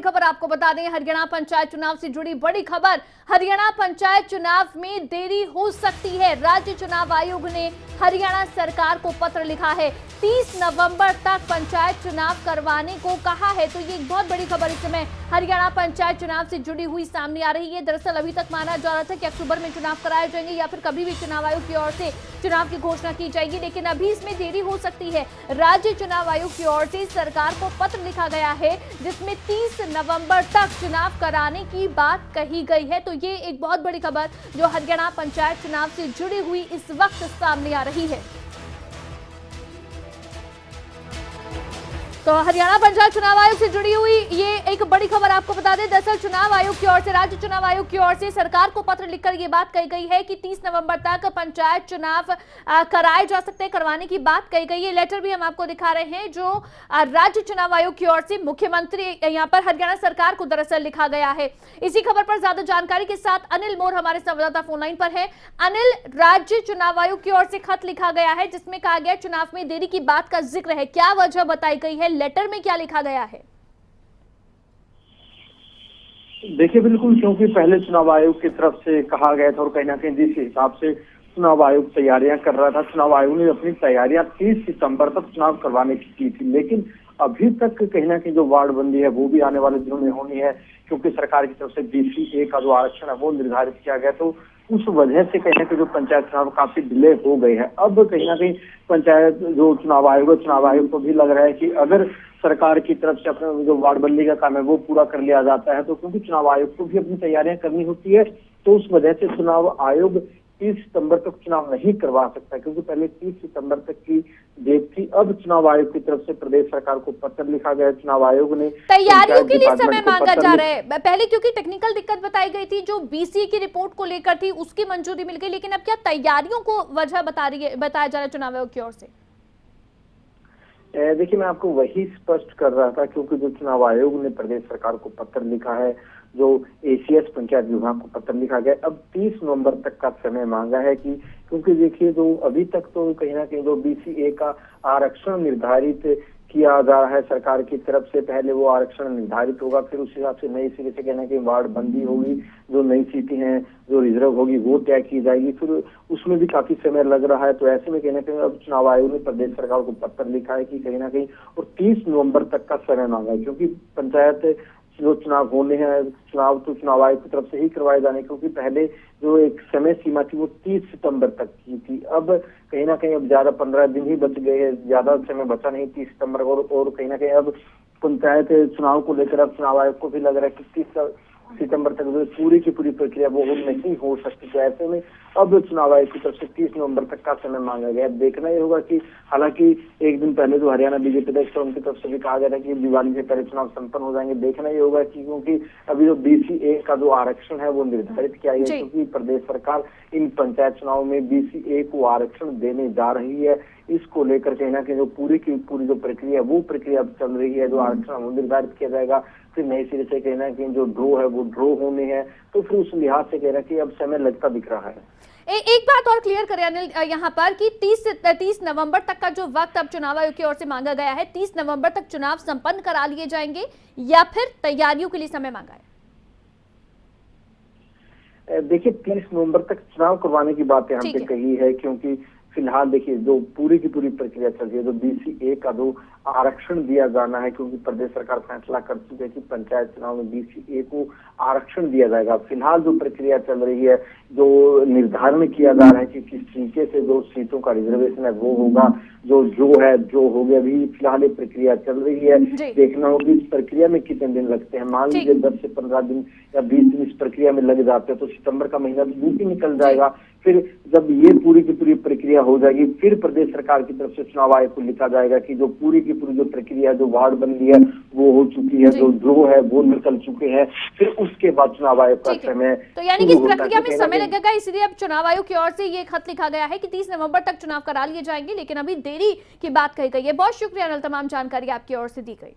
खबर आपको बता दें, हरियाणा पंचायत चुनाव से जुड़ी बड़ी खबर। हरियाणा पंचायत चुनाव में देरी हो सकती है। राज्य चुनाव आयोग ने हरियाणा सरकार को पत्र लिखा है। 30 नवंबर तक पंचायत चुनाव करवाने को कहा है। तो ये एक बहुत बड़ी खबर इस समय हरियाणा पंचायत चुनाव से जुड़ी हुई सामने आ रही है। दरअसल अभी तक माना जा रहा था कि अक्टूबर में चुनाव कराए जाएंगे या फिर कभी भी चुनाव आयोग की ओर से चुनाव की घोषणा की जाएगी, लेकिन अभी इसमें देरी हो सकती है। राज्य चुनाव आयोग की ओर से सरकार को पत्र लिखा गया है जिसमें 30 नवंबर तक चुनाव कराने की बात कही गई है। तो ये एक बहुत बड़ी खबर जो हरियाणा पंचायत चुनाव से जुड़ी हुई इस वक्त सामने आ रही है। तो हरियाणा पंचायत चुनाव आयोग से जुड़ी हुई ये एक बड़ी खबर आपको बता दें। दरअसल चुनाव आयोग की ओर से, राज्य चुनाव आयोग की ओर से सरकार को पत्र लिखकर ये बात कही गई है कि 30 नवंबर तक पंचायत चुनाव कराए जा सकते हैं, करवाने की बात कही गई है। लेटर भी हम आपको दिखा रहे हैं जो राज्य चुनाव आयोग की ओर से मुख्यमंत्री यहाँ पर हरियाणा सरकार को दरअसल लिखा गया है। इसी खबर पर ज्यादा जानकारी के साथ अनिल मोर हमारे संवाददाता फोन लाइन पर है। अनिल, राज्य चुनाव आयोग की ओर से खत लिखा गया है जिसमें कहा गया चुनाव में देरी की बात का जिक्र है, क्या वजह बताई गई है? लेटर में क्या लिखा गया है? देखिए, बिल्कुल, क्योंकि पहले चुनाव आयोग की तरफ से कहा गया था और कहीं ना कहीं जिस हिसाब से चुनाव आयोग तैयारियां कर रहा था, चुनाव आयोग ने अपनी तैयारियां 30 सितंबर तक चुनाव करवाने की थी, लेकिन अभी तक कहीं ना कहीं जो वार्डबंदी है वो भी आने वाले दिनों में होनी है, क्योंकि सरकार की तरफ से BCA का जो आरक्षण है वो निर्धारित किया गया। तो उस वजह से कहीं ना कहीं जो पंचायत चुनाव काफी डिले हो गए हैं। अब कहीं ना कहीं पंचायत जो चुनाव आयोग को भी लग रहा है कि अगर सरकार की तरफ से अपना जो वार्डबंदी का काम है वो पूरा कर लिया जाता है, तो क्योंकि चुनाव आयोग को भी अपनी तैयारियां करनी होती है, तो उस वजह से चुनाव आयोग 30 सितंबर तक चुनाव नहीं करवा सकता, क्योंकि पहले 30 सितंबर तक की डेट थी। अब चुनाव आयोग की तरफ से प्रदेश सरकार को पत्र लिखा गया। चुनाव आयोग ने तैयारियों के लिए समय मांगा जा रहा है। पहले क्योंकि टेक्निकल दिक्कत बताई गई थी जो BCA की रिपोर्ट को लेकर थी, उसकी मंजूरी मिल गई, लेकिन अब क्या तैयारियों को वजह बताया जा रहा है चुनाव आयोग की ओर से? देखिए, मैं आपको वही स्पष्ट कर रहा था, क्योंकि जो चुनाव आयोग ने प्रदेश सरकार को पत्र लिखा है, जो ACS पंचायत विभाग को पत्र लिखा गया, अब 30 नवंबर तक का समय मांगा है कि क्योंकि देखिए जो अभी तक तो कहीं ना कहीं जो BCA का आरक्षण निर्धारित किया जा रहा है सरकार की तरफ से, पहले वो आरक्षण निर्धारित होगा, फिर उस हिसाब से नई सिरे से कहना कि वार्ड बंदी होगी, जो नई सीटें हैं जो रिजर्व होगी वो तय की जाएगी, फिर उसमें भी काफी समय लग रहा है। तो ऐसे में कहना कहीं अब चुनाव आयोग ने प्रदेश सरकार को पत्र लिखा है कि कहीं ना कहीं और 30 नवंबर तक का समय मांगा है, क्योंकि पंचायत जो चुनाव होने हैं, चुनाव तो चुनाव आयोग की तरफ से ही करवाए जाने, क्योंकि पहले जो एक समय सीमा थी वो 30 सितंबर तक की थी। अब कहीं ना कहीं अब ज्यादा 15 दिन ही बच गए हैं, ज्यादा समय बचा नहीं 30 सितंबर को, और कहीं ना कहीं अब पंचायत चुनाव को लेकर अब चुनाव आयोग को भी लग रहा है कि 30 सितंबर तक जो पूरी की पूरी प्रक्रिया वो नहीं हो सकती। तो ऐसे में अब चुनाव आयोग की तरफ से 30 नवंबर तक का समय मांगा गया। देखना ये होगा कि हालांकि एक दिन पहले जो हरियाणा BJP अध्यक्ष है उनकी तरफ से भी कहा गया था कि दिवाली से पहले चुनाव संपन्न हो जाएंगे। देखना ये होगा कि क्योंकि अभी जो BCA का जो आरक्षण है वो निर्धारित किया गया, क्योंकि प्रदेश सरकार इन पंचायत चुनाव में BCA को आरक्षण देने जा रही है। इसको लेकर कहीं ना कहीं जो पूरी की पूरी जो प्रक्रिया वो प्रक्रिया अब चल रही है, जो आरक्षण वो निर्धारित किया जाएगा, फिर नए सिरे से कहना कि जो ड्रॉ है वो ड्रॉ होने हैं, तो फिर उस लिहाज से कहना कि अब समय लगता दिख रहा है। एक बात और क्लियर करें अनिल यहाँ पर कि 30 नवंबर तक का जो वक्त अब चुनाव आयोग की ओर से मांगा गया है, 30 नवंबर तक चुनाव संपन्न करा लिए जाएंगे या फिर तैयारियों के लिए समय मांगा है? देखिए, 30 नवंबर तक चुनाव करवाने की बात यहाँ पे कही है, क्योंकि फिलहाल देखिए जो पूरी की पूरी प्रक्रिया चल रही है, जो BCA का जो आरक्षण दिया जाना है, क्योंकि प्रदेश सरकार फैसला कर चुकी है कि पंचायत चुनाव में BCA को आरक्षण दिया जाएगा। फिलहाल जो प्रक्रिया चल रही है, जो निर्धारण किया जा रहा है कि किस तरीके से जो सीटों का रिजर्वेशन है वो होगा, जो हो गया, अभी फिलहाल ये प्रक्रिया चल रही है। देखना होगी इस प्रक्रिया में कितने दिन लगते हैं। मान लीजिए 10 से 15 दिन या 20 दिन इस प्रक्रिया में लग जाते हैं, तो सितंबर का महीना दूर निकल जाएगा। फिर जब ये पूरी की पूरी प्रक्रिया हो जाएगी, फिर प्रदेश सरकार की तरफ से चुनाव आयोग को लिखा जाएगा कि जो पूरी की पूरी जो प्रक्रिया, जो वार्ड बंदी है वो हो चुकी है, जो ड्रॉ है वो निकल चुके हैं, फिर उसके बाद चुनाव आयोग का समय। तो यानी कि इस प्रक्रिया में समय लगेगा, इसलिए अब चुनाव आयोग की ओर से ये खत लिखा गया है कि 30 नवंबर तक चुनाव करा लिए जाएंगे, लेकिन अभी देरी की बात कही गई है। बहुत शुक्रिया अनिल, तमाम जानकारी आपकी ओर से दी गई।